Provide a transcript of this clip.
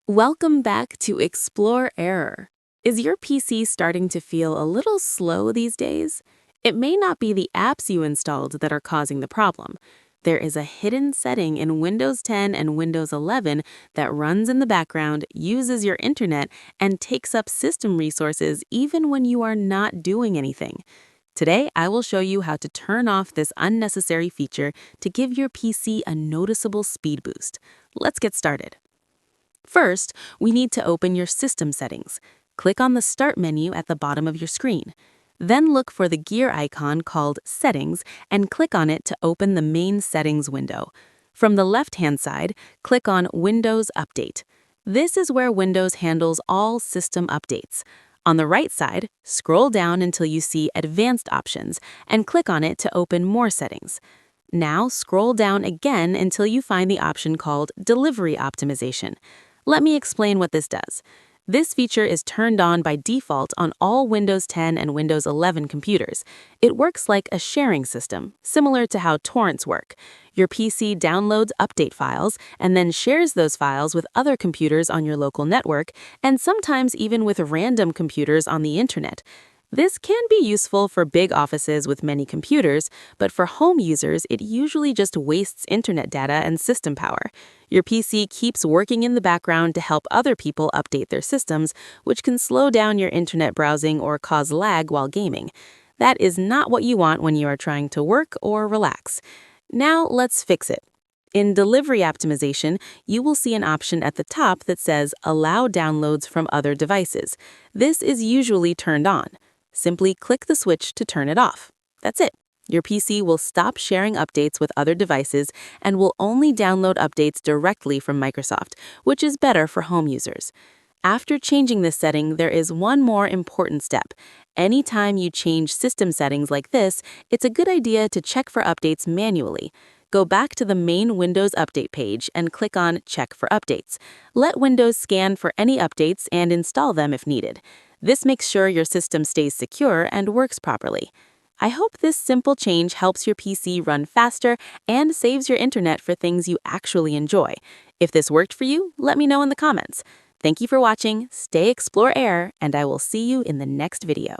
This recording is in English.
Welcome back to Explore Error. Is your PC starting to feel a little slow these days? It may not be the apps you installed that are causing the problem. There is a hidden setting in Windows 10 and Windows 11 that runs in the background, uses your internet, and takes up system resources even when you are not doing anything. Today, I will show you how to turn off this unnecessary feature to give your PC a noticeable speed boost. Let's get started. First, we need to open your system settings. Click on the Start menu at the bottom of your screen. Then look for the gear icon called Settings and click on it to open the main settings window. From the left-hand side, click on Windows Update. This is where Windows handles all system updates. On the right side, scroll down until you see Advanced Options and click on it to open more settings. Now scroll down again until you find the option called Delivery Optimization. Let me explain what this does. This feature is turned on by default on all Windows 10 and Windows 11 computers. It works like a sharing system, similar to how torrents work. Your PC downloads update files and then shares those files with other computers on your local network, and sometimes even with random computers on the internet. This can be useful for big offices with many computers, but for home users, it usually just wastes internet data and system power. Your PC keeps working in the background to help other people update their systems, which can slow down your internet browsing or cause lag while gaming. That is not what you want when you are trying to work or relax. Now let's fix it. In Delivery Optimization, you will see an option at the top that says Allow downloads from other devices. This is usually turned on. Simply click the switch to turn it off. That's it. Your PC will stop sharing updates with other devices and will only download updates directly from Microsoft, which is better for home users. After changing this setting, there is one more important step. Anytime you change system settings like this, it's a good idea to check for updates manually. Go back to the main Windows Update page and click on Check for Updates. Let Windows scan for any updates and install them if needed. This makes sure your system stays secure and works properly. I hope this simple change helps your PC run faster and saves your internet for things you actually enjoy. If this worked for you, let me know in the comments. Thank you for watching, stay Explore Error, and I will see you in the next video.